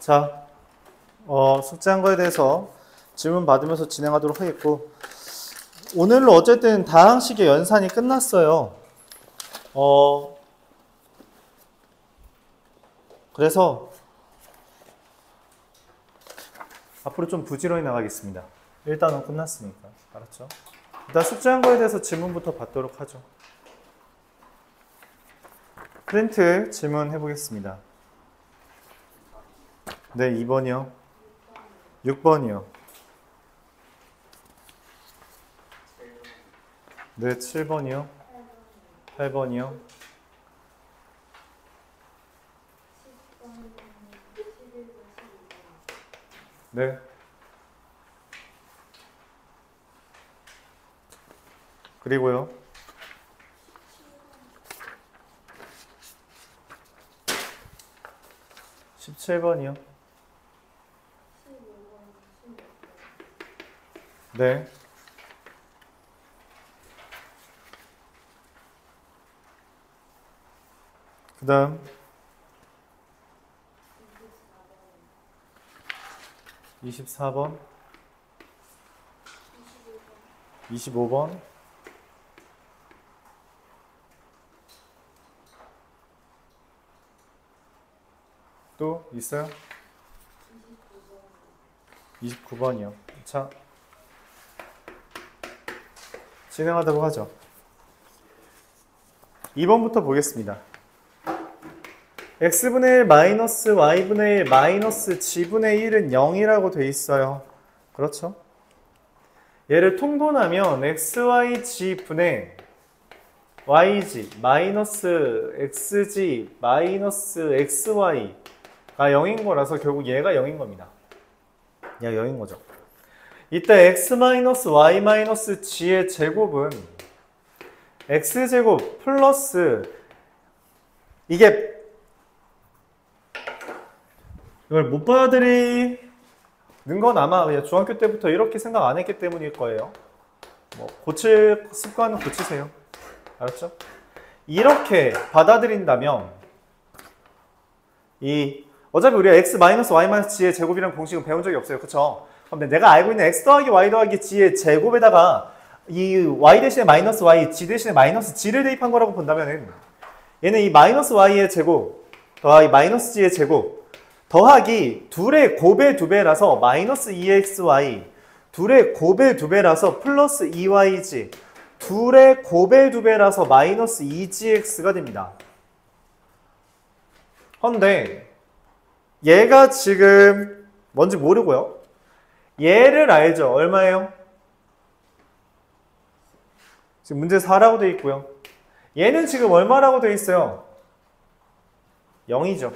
자, 숙제한 거에 대해서 질문 받으면서 진행하도록 하겠고, 오늘로 어쨌든 다항식의 연산이 끝났어요. 그래서 앞으로 좀 부지런히 나가겠습니다. 일단은 끝났으니까. 알았죠? 일단 숙제한 거에 대해서 질문부터 받도록 하죠. 프린트 질문 해보겠습니다. 네, 2번이요. 6번이요. 네, 7번이요. 8번이요. 네. 그리고요. 17번이요. 네. 그 다음 24번 25번 또 있어요? 29번이요. 자, 진행하도록 하죠. 2번부터 보겠습니다. x분의 1 마이너스 y분의 1 마이너스 g분의 1은 0이라고 돼 있어요. 그렇죠? 얘를 통분하면 xyg분의 yg 마이너스 xg 마이너스 xy가 0인 거라서 결국 얘가 0인 겁니다. 얘가 0인 거죠. 이때 x 마이너스 y 마이너스 g의 제곱은 x제곱 플러스 이게 이걸 못 받아들이는 건 아마 그냥 중학교 때부터 이렇게 생각 안 했기 때문일 거예요. 뭐 고칠 습관은 고치세요. 알았죠? 이렇게 받아들인다면 어차피 우리가 x 마이너스 y 마이너스 g의 제곱이라는 공식은 배운 적이 없어요. 그쵸? 근데 내가 알고 있는 x 더하기 y 더하기 g의 제곱에다가 이 y 대신에 마이너스 y, g 대신에 마이너스 g를 대입한 거라고 본다면은 얘는 이 마이너스 y의 제곱 더하기 마이너스 g의 제곱 더하기 둘의 곱의 2배라서 마이너스 2xy 둘의 곱의 2배라서 플러스 2yg 둘의 곱의 2배라서 마이너스 2gx가 됩니다. 헌데 얘가 지금 뭔지 모르고요. 얘를 알죠? 얼마예요? 지금 문제 4라고 되어 있고요. 얘는 지금 얼마라고 되어 있어요? 0이죠.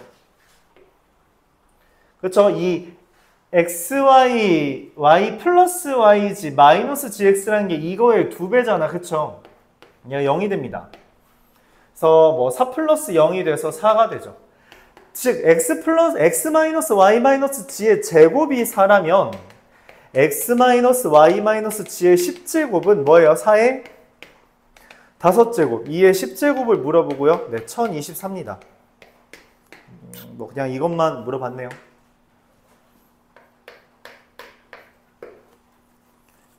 그렇죠? 이 xy, y 플러스 yg 마이너스 gx라는 게 이거의 2배잖아. 그쵸? 얘가 0이 됩니다. 그래서 뭐 4 플러스 0이 돼서 4가 되죠. 즉 x 플러스 x 마이너스 y 마이너스 g의 제곱이 4라면 x 마이너스 y 마이너스 g의 10제곱은 뭐예요? 4의 5제곱 2의 10제곱을 물어보고요. 네, 1024입니다. 뭐 그냥 이것만 물어봤네요.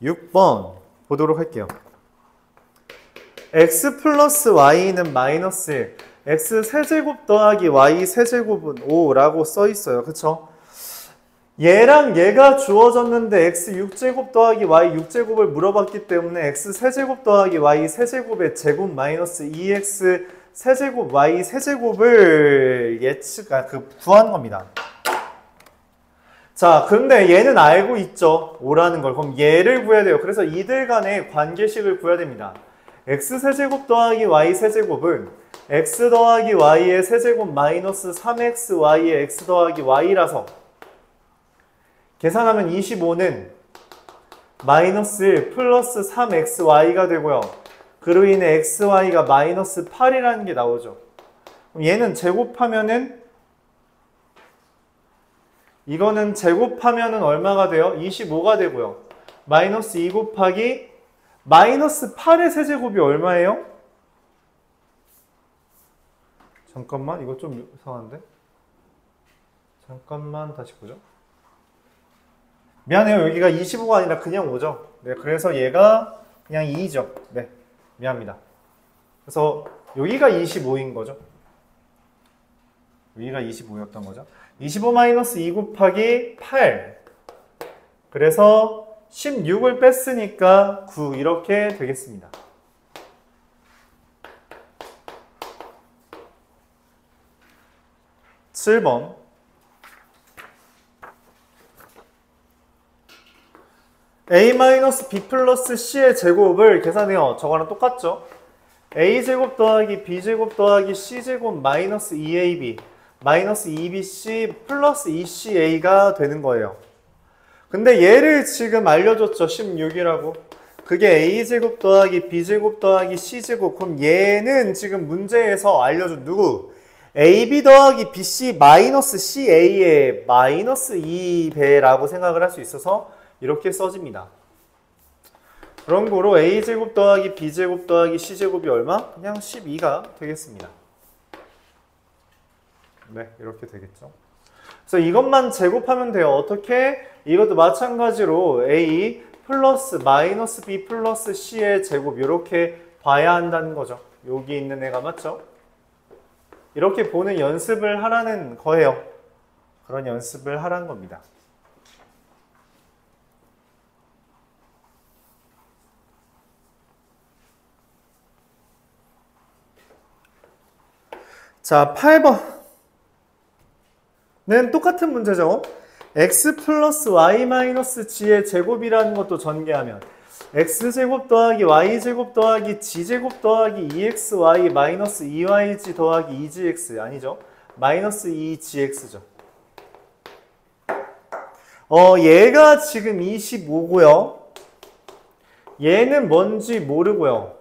6번 보도록 할게요. x 플러스 y는 마이너스 x 세제곱 더하기 y 세제곱은 5라고 써 있어요. 그쵸? 얘랑 얘가 주어졌는데 x 6제곱 더하기 y 6제곱을 물어봤기 때문에 x 세제곱 더하기 y 세제곱의 제곱 마이너스 2x 세제곱 y 세제곱을 구한 겁니다. 자, 근데 얘는 알고 있죠. 5라는 걸. 그럼 얘를 구해야 돼요. 그래서 이들 간의 관계식을 구해야 됩니다. x 세제곱 더하기 y 세제곱은 x 더하기 y의 세제곱 마이너스 3xy의 x 더하기 y라서 계산하면 25는 마이너스 1 플러스 3xy가 되고요. 그로 인해 xy가 마이너스 8이라는 게 나오죠. 그럼 얘는 제곱하면은 이거는 제곱하면은 얼마가 돼요? 25가 되고요. 마이너스 2 곱하기 마이너스 8의 세제곱이 얼마예요? 잠깐만, 이거 좀 이상한데? 잠깐만 다시 보죠. 미안해요. 여기가 25가 아니라 그냥 5죠. 네, 그래서 얘가 그냥 2죠. 네, 미안합니다. 그래서 여기가 25인 거죠. 여기가 25였던 거죠. 25-2 곱하기 8. 그래서 16을 뺐으니까 9 이렇게 되겠습니다. (7번) a-b 플러스 c의 제곱을 계산해요. 저거랑 똑같죠? a제곱 더하기 b제곱 더하기 c제곱 마이너스 2ab 마이너스 2bc 플러스 2ca가 되는 거예요. 근데 얘를 지금 알려줬죠. 16이라고. 그게 a제곱 더하기 b제곱 더하기 c제곱. 그럼 얘는 지금 문제에서 알려준 누구? ab 더하기 bc 마이너스 ca의 마이너스 2배라고 생각을 할 수 있어서 이렇게 써집니다. 그런 거로 a제곱 더하기 b제곱 더하기 c제곱이 얼마? 그냥 12가 되겠습니다. 네, 이렇게 되겠죠. 그래서 이것만 제곱하면 돼요. 어떻게? 이것도 마찬가지로 a 플러스 마이너스 b 플러스 c의 제곱 이렇게 봐야 한다는 거죠. 여기 있는 애가 맞죠? 이렇게 보는 연습을 하라는 거예요. 그런 연습을 하라는 겁니다. 자, 8번은 똑같은 문제죠. x 플러스 y 마이너스 g의 제곱이라는 것도 전개하면 x제곱 더하기 y제곱 더하기 g제곱 더하기 2xy 마이너스 2yg 더하기 2gx 아니죠? 마이너스 2gx죠. 얘가 지금 25고요. 얘는 뭔지 모르고요.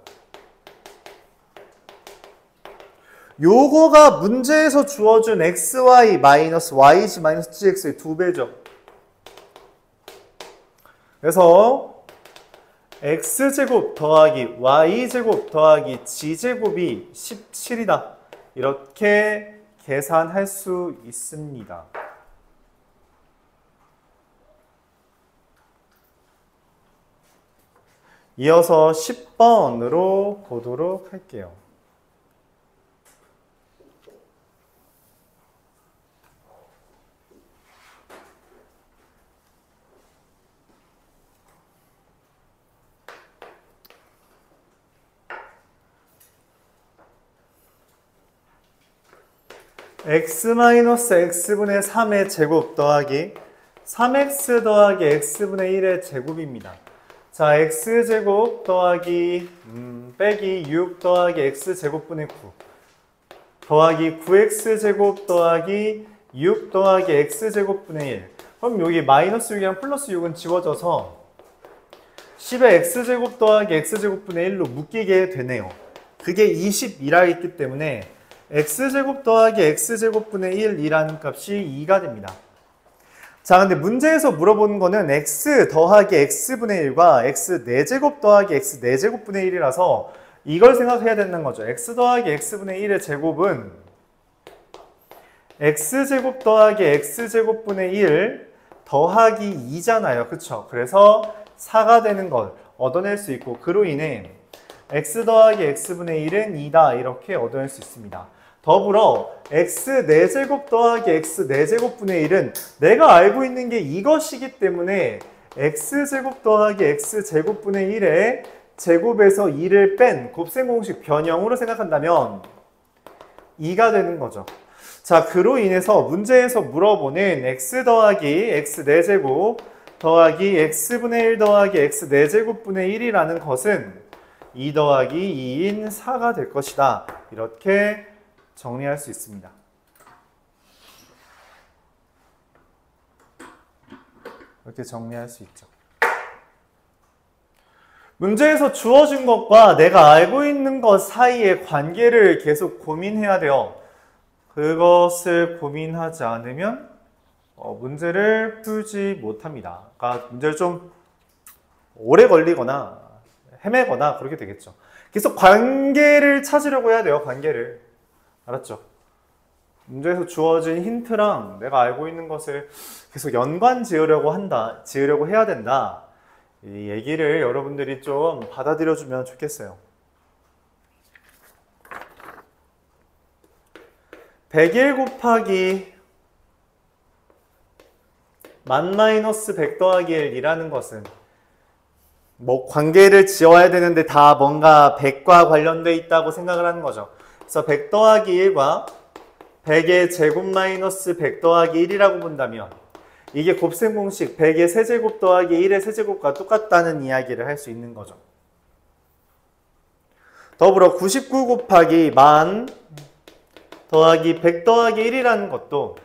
요거가 문제에서 주어준 xy 마이너스 yg 마이너스 gx의 2배죠. 그래서 x제곱 더하기 y제곱 더하기 g제곱이 17이다. 이렇게 계산할 수 있습니다. 이어서 10번으로 보도록 할게요. x-x분의 3의 제곱 더하기 3x 더하기 x분의 1의 제곱입니다. 자, x제곱 더하기 빼기 6 더하기 x제곱분의 9 더하기 9x제곱 더하기 6 더하기 x제곱분의 1. 그럼 여기 마이너스 6이랑 플러스 6은 지워져서 10의 x제곱 더하기 x제곱분의 1로 묶이게 되네요. 그게 20이라 있기 때문에 x제곱 더하기 x제곱분의 1이라는 값이 2가 됩니다. 자, 근데 문제에서 물어보는 거는 x 더하기 x분의 1과 x 4제곱 더하기 x 4제곱분의 1이라서 이걸 생각해야 되는 거죠. x 더하기 x분의 1의 제곱은 x제곱 더하기 x제곱분의 1 더하기 2잖아요. 그쵸? 그래서 4가 되는 걸 얻어낼 수 있고 그로 인해 x 더하기 x분의 1은 2다. 이렇게 얻어낼 수 있습니다. 더불어 x 4제곱 더하기 x 4제곱분의 1은 내가 알고 있는 게 이것이기 때문에 x제곱 더하기 x제곱분의 1의 제곱에서 2를 뺀 곱셈공식 변형으로 생각한다면 2가 되는 거죠. 자, 그로 인해서 문제에서 물어보는 x 더하기 x 4제곱 더하기 x분의 1 더하기 x 4제곱분의 1이라는 것은 2 더하기 2인 4가 될 것이다. 이렇게 정리할 수 있습니다. 이렇게 정리할 수 있죠. 문제에서 주어진 것과 내가 알고 있는 것 사이의 관계를 계속 고민해야 돼요. 그것을 고민하지 않으면 문제를 풀지 못합니다. 그러니까 문제를 좀 오래 걸리거나 헤매거나 그렇게 되겠죠. 계속 관계를 찾으려고 해야 돼요. 관계를. 알았죠? 문제에서 주어진 힌트랑 내가 알고 있는 것을 계속 연관 지으려고 해야 된다. 이 얘기를 여러분들이 좀 받아들여주면 좋겠어요. 101 곱하기 만 마이너스 100 더하기 1이라는 것은 뭐 관계를 지어야 되는데 다 뭔가 100과 관련돼 있다고 생각을 하는 거죠. 그래서 100 더하기 1과 100의 제곱 마이너스 100 더하기 1이라고 본다면 이게 곱셈 공식 100의 세제곱 더하기 1의 세제곱과 똑같다는 이야기를 할 수 있는 거죠. 더불어 99 곱하기 만 더하기 100 더하기 1이라는 것도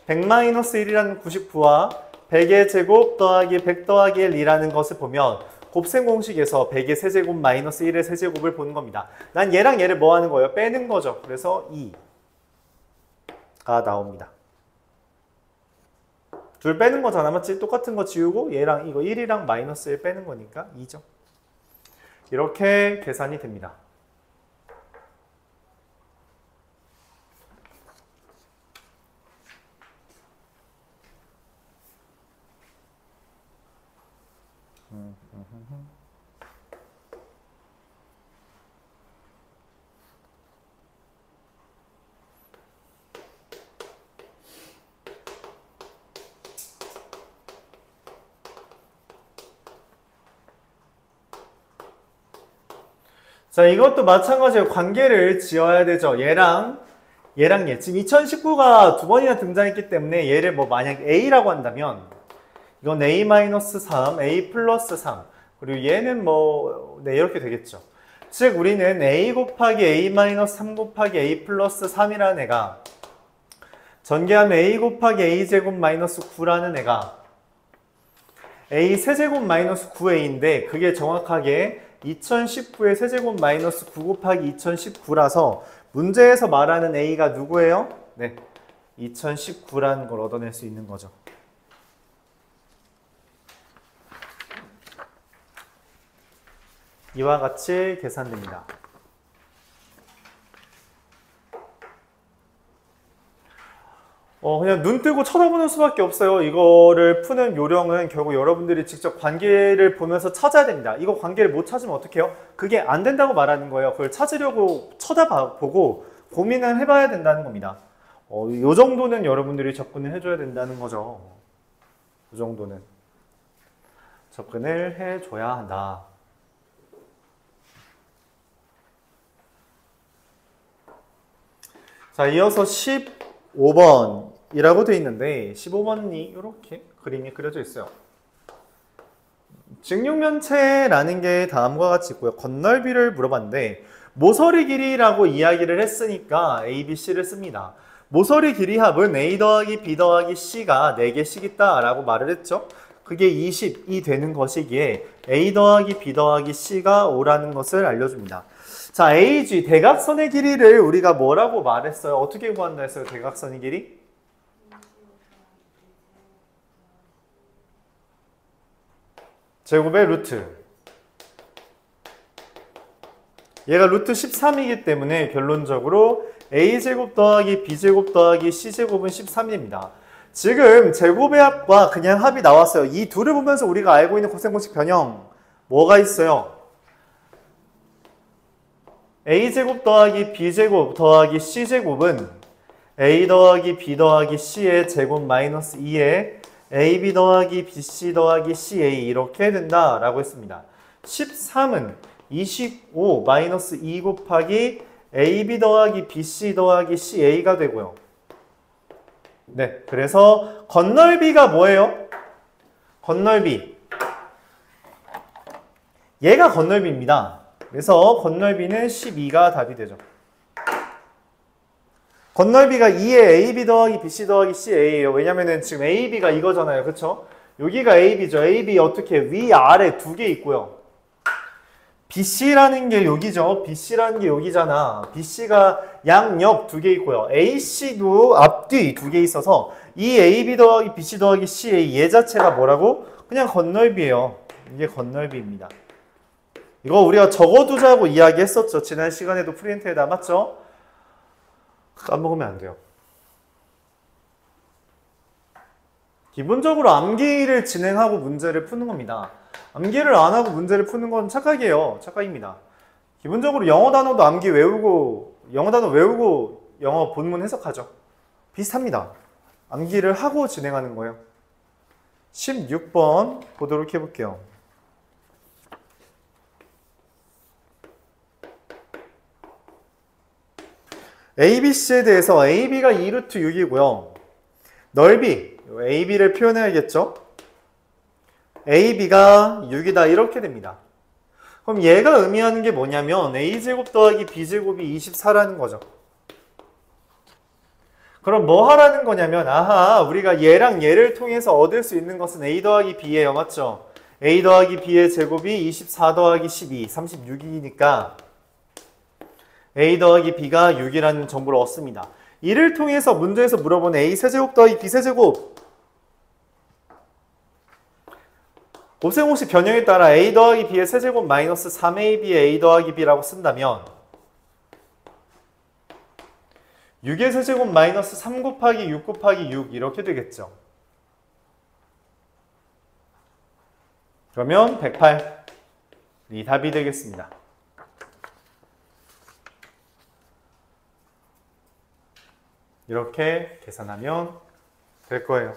100 마이너스 1이라는 99와 100의 제곱 더하기 100 더하기 1이라는 것을 보면 곱셈 공식에서 100의 세제곱 마이너스 1의 세제곱을 보는 겁니다. 난 얘랑 얘를 뭐 하는 거예요? 빼는 거죠. 그래서 2가 나옵니다. 둘 빼는 거잖아, 맞지? 똑같은 거 지우고 얘랑 이거 1이랑 마이너스 1 빼는 거니까 2죠. 이렇게 계산이 됩니다. 자, 이것도 마찬가지로 관계를 지어야 되죠. 얘랑 얘. 지금 2019가 두 번이나 등장했기 때문에 얘를 뭐 만약 A라고 한다면 이건 A-3, A 플러스 3. 그리고 얘는 뭐 네, 이렇게 되겠죠. 즉 우리는 A 곱하기 A-3 곱하기 A 플러스 3이라는 애가 전개하면 A 곱하기 A 제곱 마이너스 9라는 애가 A 세제곱 마이너스 9A인데 그게 정확하게 2019의 세제곱 마이너스 9 곱하기 2019라서 문제에서 말하는 A가 누구예요? 네, 2019라는 걸 얻어낼 수 있는 거죠. 이와 같이 계산됩니다. 그냥 눈 뜨고 쳐다보는 수밖에 없어요. 이거를 푸는 요령은 결국 여러분들이 직접 관계를 보면서 찾아야 됩니다. 이거 관계를 못 찾으면 어떡해요? 그게 안 된다고 말하는 거예요. 그걸 찾으려고 쳐다보고 고민을 해봐야 된다는 겁니다. 요 정도는 여러분들이 접근을 해줘야 된다는 거죠. 요 정도는 접근을 해줘야 한다. 자, 이어서 15번이라고 되어 있는데 15번이 이렇게 그림이 그려져 있어요. 직육면체라는 게 다음과 같이 있고요. 건널비를 물어봤는데 모서리 길이라고 이야기를 했으니까 A, B, C를 씁니다. 모서리 길이 합은 A 더하기 B 더하기 C가 4개씩 있다라고 말을 했죠. 그게 20이 되는 것이기에 A 더하기 B 더하기 C가 5라는 것을 알려줍니다. 자, AG, 대각선의 길이를 우리가 뭐라고 말했어요? 어떻게 구한다 했어요? 대각선의 길이? 제곱의 루트. 얘가 루트 13이기 때문에 결론적으로 A제곱 더하기 B제곱 더하기 C제곱은 13입니다. 지금 제곱의 합과 그냥 합이 나왔어요. 이 둘을 보면서 우리가 알고 있는 곱셈공식 변형 뭐가 있어요? A제곱 더하기 B제곱 더하기 C제곱은 A 더하기 B 더하기 C의 제곱 마이너스 2에 AB 더하기 BC 더하기 CA 이렇게 된다라고 했습니다. 13은 25 마이너스 2 곱하기 AB 더하기 BC 더하기 CA가 되고요. 네, 그래서 건널비가 뭐예요? 건널비. 얘가 건널비입니다. 그래서 건널비는 12가 답이 되죠. 건널비가 2의 AB 더하기 BC 더하기 CA예요. 왜냐면은 지금 AB가 이거잖아요. 그쵸? 여기가 AB죠. AB 어떻게 위아래 두 개 있고요. BC라는 게 여기죠. BC라는 게 여기잖아. BC가 양옆 두 개 있고요. AC도 앞뒤 두 개 있어서 이 AB 더하기 BC 더하기 CA 얘 자체가 뭐라고? 그냥 건널비예요. 이게 건널비입니다. 이거 우리가 적어두자고 이야기했었죠. 지난 시간에도 프린트에 남았죠? 까먹으면 안 돼요. 기본적으로 암기를 진행하고 문제를 푸는 겁니다. 암기를 안 하고 문제를 푸는 건 착각이에요. 착각입니다. 기본적으로 영어 단어도 암기 외우고 영어 단어 외우고 영어 본문 해석하죠. 비슷합니다. 암기를 하고 진행하는 거예요. 16번 보도록 해볼게요. ABC에 대해서 AB가 2루트 6이고요. 넓이, AB를 표현해야겠죠? AB가 6이다 이렇게 됩니다. 그럼 얘가 의미하는 게 뭐냐면 A제곱 더하기 B제곱이 24라는 거죠. 그럼 뭐 하라는 거냐면 아하 우리가 얘랑 얘를 통해서 얻을 수 있는 것은 A 더하기 B예요. 맞죠? A 더하기 B의 제곱이 24 더하기 12, 36이니까 A 더하기 B가 6이라는 정보를 얻습니다. 이를 통해서 문제에서 물어본 A 세제곱 더하기 B 세제곱 곱셈공식 변형에 따라 A 더하기 B의 세제곱 마이너스 3AB의 A 더하기 B라고 쓴다면 6의 세제곱 마이너스 3 곱하기 6 곱하기 6 이렇게 되겠죠. 그러면 108이 답이 되겠습니다. 이렇게 계산하면 될 거예요.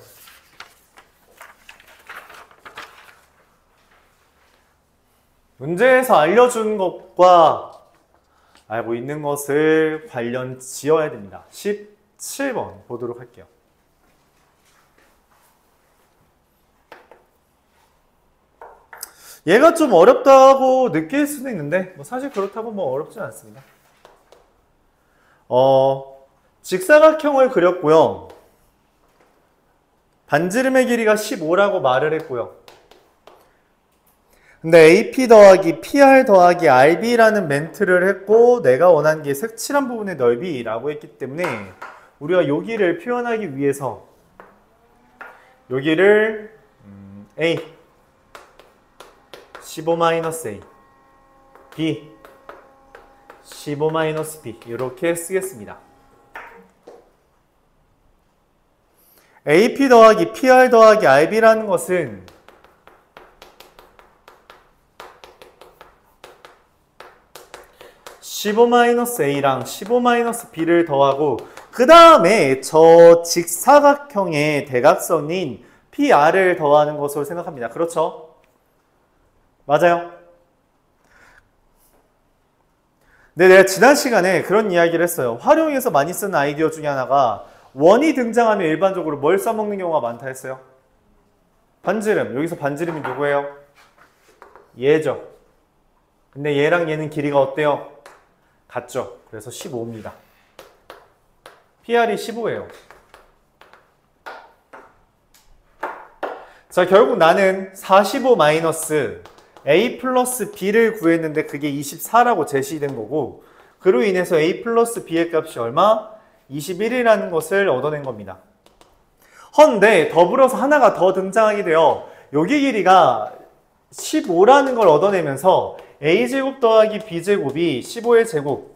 문제에서 알려준 것과 알고 있는 것을 관련 지어야 됩니다. 17번 보도록 할게요. 얘가 좀 어렵다고 느낄 수도 있는데 뭐 사실 그렇다고 뭐 어렵진 않습니다. 직사각형을 그렸고요. 반지름의 길이가 15라고 말을 했고요. 근데 AP 더하기 PR 더하기 RB라는 멘트를 했고 내가 원하는 게 색칠한 부분의 넓이라고 했기 때문에 우리가 여기를 표현하기 위해서 여기를 A 15-A B 15-B 이렇게 쓰겠습니다. AP 더하기 PR 더하기 RB라는 것은 15-A랑 15-B를 더하고 그 다음에 저 직사각형의 대각선인 PR을 더하는 것으로 생각합니다. 그렇죠? 맞아요? 네, 내가 지난 시간에 그런 이야기를 했어요. 활용해서 많이 쓰는 아이디어 중에 하나가 원이 등장하면 일반적으로 뭘 써먹는 경우가 많다 했어요? 반지름. 여기서 반지름이 누구예요? 얘죠. 근데 얘랑 얘는 길이가 어때요? 같죠. 그래서 15입니다. PR이 15예요. 자, 결국 나는 45 마이너스 A 플러스 B를 구했는데 그게 24라고 제시된 거고 그로 인해서 A 플러스 B의 값이 얼마? 21이라는 것을 얻어낸 겁니다. 헌데 더불어서 하나가 더 등장하게 돼요. 여기 길이가 15라는 걸 얻어내면서 A제곱 더하기 B제곱이 15의 제곱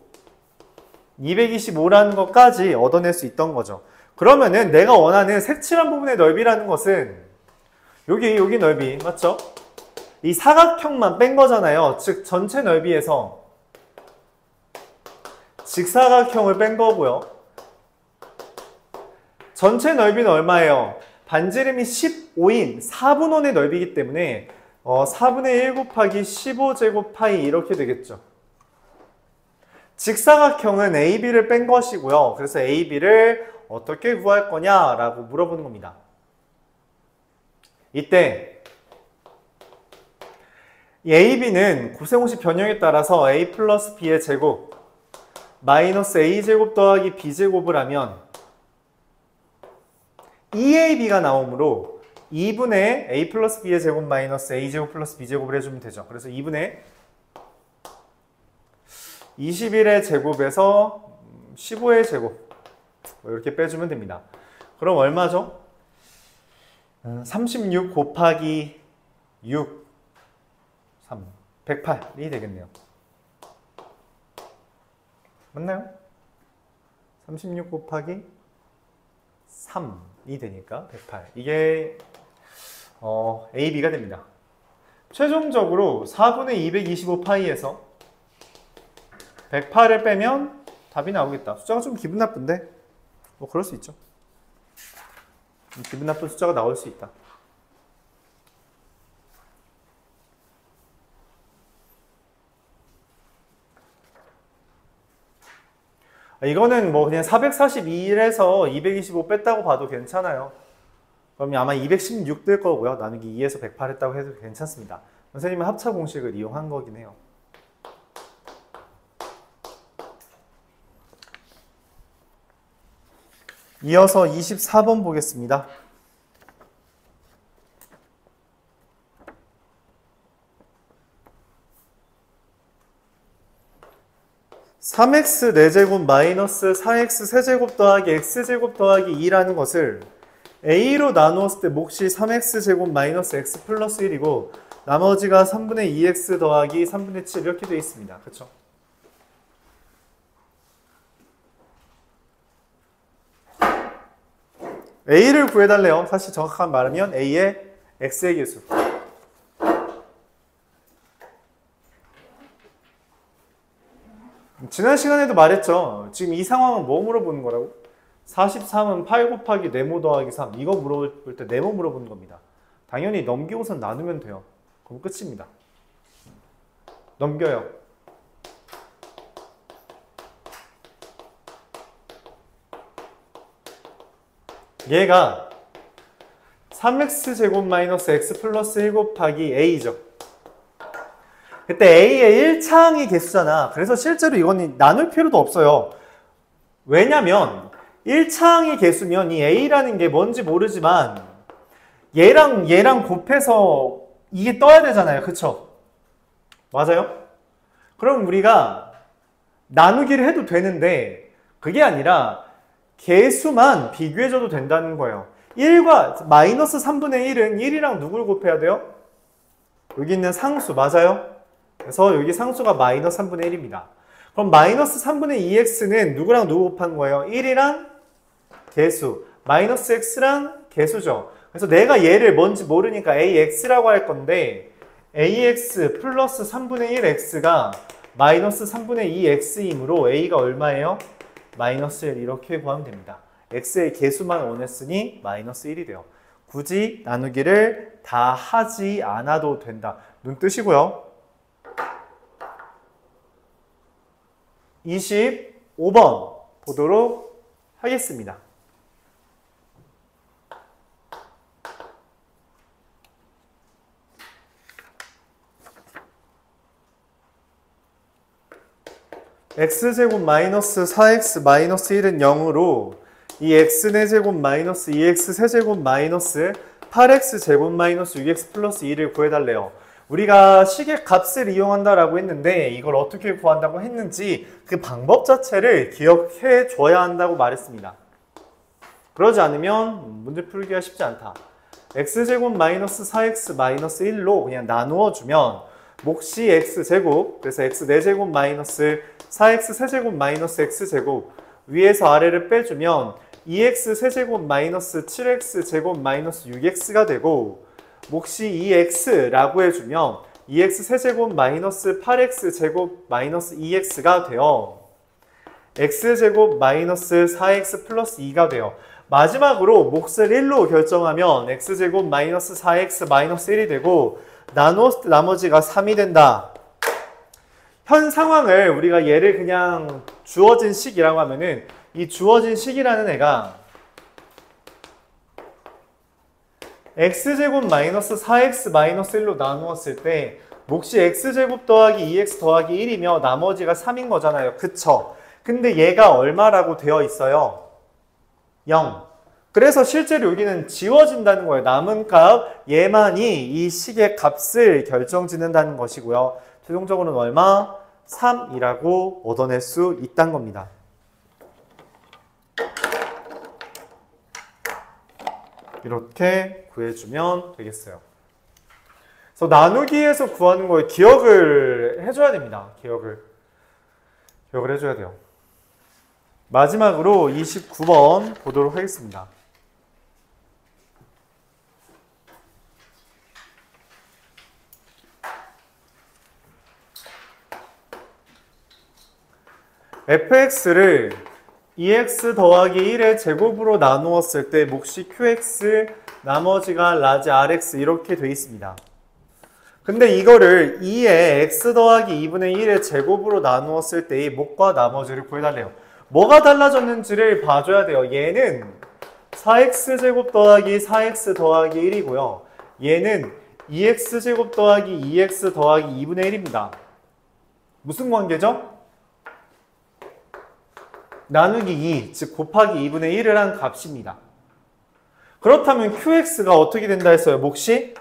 225라는 것까지 얻어낼 수 있던 거죠. 그러면은 내가 원하는 색칠한 부분의 넓이라는 것은 여기 넓이 맞죠? 이 사각형만 뺀 거잖아요. 즉 전체 넓이에서 직사각형을 뺀 거고요. 전체 넓이는 얼마예요? 반지름이 15인 4분원의 넓이기 때문에 4분의 1 곱하기 15제곱 파이 이렇게 되겠죠. 직사각형은 AB를 뺀 것이고요. 그래서 AB를 어떻게 구할 거냐라고 물어보는 겁니다. 이때 이 AB는 곱셈공식 변형에 따라서 A 플러스 B의 제곱 마이너스 A제곱 더하기 B제곱을 하면 2AB가 나오므로 2분의 A 플러스 B의 제곱 마이너스 A제곱 플러스 B제곱을 해주면 되죠. 그래서 2분의 21의 제곱에서 15의 제곱 이렇게 빼주면 됩니다. 그럼 얼마죠? 36 곱하기 6 3 108이 되겠네요. 맞나요? 36 곱하기 3이 되니까 108. 이게 A, B가 됩니다. 최종적으로 4분의 225파이에서 108을 빼면 답이 나오겠다. 숫자가 좀 기분 나쁜데 뭐 그럴 수 있죠. 기분 나쁜 숫자가 나올 수 있다. 이거는 뭐 그냥 442에서 225 뺐다고 봐도 괜찮아요. 그럼 아마 216 될 거고요. 나누기 2에서 108 했다고 해도 괜찮습니다. 선생님은 합차 공식을 이용한 거긴 해요. 이어서 24번 보겠습니다. 3x 4제곱 마이너스 4x 세제곱 더하기 x제곱 더하기 2라는 것을 a로 나누었을 때 몫이 3x제곱 마이너스 x 플러스 1이고 나머지가 3분의 2x 더하기 3분의 7 이렇게 되어 있습니다. 그쵸? a를 구해달래요. 사실 정확한 말하면 a의 x의 개수. 지난 시간에도 말했죠. 지금 이 상황은 뭐 물어보는 거라고? 43은 8 곱하기 네모 더하기 3. 이거 물어볼 때 네모 물어보는 겁니다. 당연히 넘기고선 나누면 돼요. 그럼 끝입니다. 넘겨요. 얘가 3x제곱 마이너스 x 플러스 1 곱하기 a죠. 그때 a의 1차항이 개수잖아. 그래서 실제로 이건 나눌 필요도 없어요. 왜냐면 1차항이 개수면 이 a라는 게 뭔지 모르지만 얘랑 곱해서 이게 떠야 되잖아요. 그쵸? 맞아요? 그럼 우리가 나누기를 해도 되는데 그게 아니라 개수만 비교해줘도 된다는 거예요. 1과 마이너스 3분의 1은 1이랑 누굴 곱해야 돼요? 여기 있는 상수 맞아요? 그래서 여기 상수가 마이너스 3분의 1입니다. 그럼 마이너스 3분의 2x는 누구랑 누구 곱한 거예요? 1이랑 개수, 마이너스 x랑 개수죠. 그래서 내가 얘를 뭔지 모르니까 ax라고 할 건데 ax 플러스 3분의 1x가 마이너스 3분의 2x이므로 a가 얼마예요? 마이너스 1 이렇게 구하면 됩니다. x의 개수만 원했으니 마이너스 1이 돼요. 굳이 나누기를 다 하지 않아도 된다. 눈 뜨시고요. 25번 보도록 하겠습니다. x제곱 마이너스 4x 마이너스 1은 0으로 이 x4제곱 마이너스 2x 세제곱 마이너스 8x 제곱 마이너스 6x 플러스 2를 구해달래요. 우리가 식의 값을 이용한다라고 했는데 이걸 어떻게 구한다고 했는지 그 방법 자체를 기억해 줘야 한다고 말했습니다. 그러지 않으면 문제 풀기가 쉽지 않다. x제곱 마이너스 4x 마이너스 1로 그냥 나누어 주면 몫이 x제곱, 그래서 x4제곱 마이너스 4x 세제곱 마이너스 x제곱 위에서 아래를 빼주면 2x 세제곱 마이너스 7x 제곱 마이너스 6x가 되고 몫이 2x라고 해주면 2x 세제곱 마이너스 8x 제곱 마이너스 2x가 돼요. x제곱 마이너스 4x 플러스 2가 돼요. 마지막으로 몫을 1로 결정하면 x제곱 마이너스 4x 마이너스 1이 되고 나누었을 때 나머지가 3이 된다. 현 상황을 우리가 얘를 그냥 주어진 식이라고 하면은 이 주어진 식이라는 애가 x제곱 마이너스 4x 마이너스 1로 나누었을 때 몫이 x제곱 더하기 2x 더하기 1이며 나머지가 3인 거잖아요. 그쵸? 근데 얘가 얼마라고 되어 있어요? 0. 그래서 실제로 여기는 지워진다는 거예요. 남은 값 얘만이 이 식의 값을 결정짓는다는 것이고요. 최종적으로는 얼마? 3이라고 얻어낼 수 있다는 겁니다. 이렇게 구해주면 되겠어요. 그래서 나누기에서 구하는 거에 기억을 해줘야 됩니다. 기억을 해줘야 돼요. 마지막으로 29번 보도록 하겠습니다. fx를 2x 더하기 1의 제곱으로 나누었을 때 몫이 qx, 나머지가 라지 rx 이렇게 돼 있습니다. 근데 이거를 2에 x 더하기 2분의 1의 제곱으로 나누었을 때의 몫과 나머지를 구해달래요. 뭐가 달라졌는지를 봐줘야 돼요. 얘는 4x제곱 더하기 4x 더하기 1이고요. 얘는 2x제곱 더하기 2x 더하기 2분의 1입니다. 무슨 관계죠? 나누기 2, 즉 곱하기 2분의 1을 한 값입니다. 그렇다면 qx가 어떻게 된다 했어요? 몫이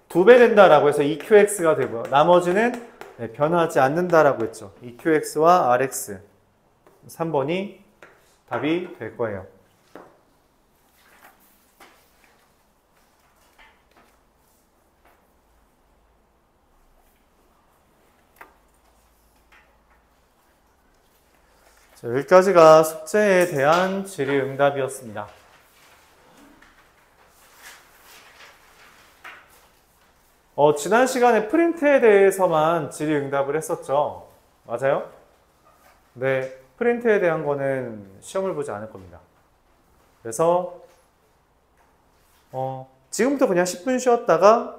2배 된다라고 해서 2qx가 되고요. 나머지는 변하지 않는다라고 했죠. 2qx와 rx. 3번이 답이 될 거예요. 자, 여기까지가 숙제에 대한 질의응답이었습니다. 지난 시간에 프린트에 대해서만 질의응답을 했었죠. 맞아요? 네, 프린트에 대한 거는 시험을 보지 않을 겁니다. 그래서 지금부터 그냥 10분 쉬었다가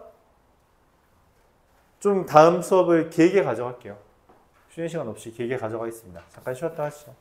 좀 다음 수업을 길게 가져갈게요. 쉬는 시간 없이 길게 가져가겠습니다. 잠깐 쉬었다 하시죠.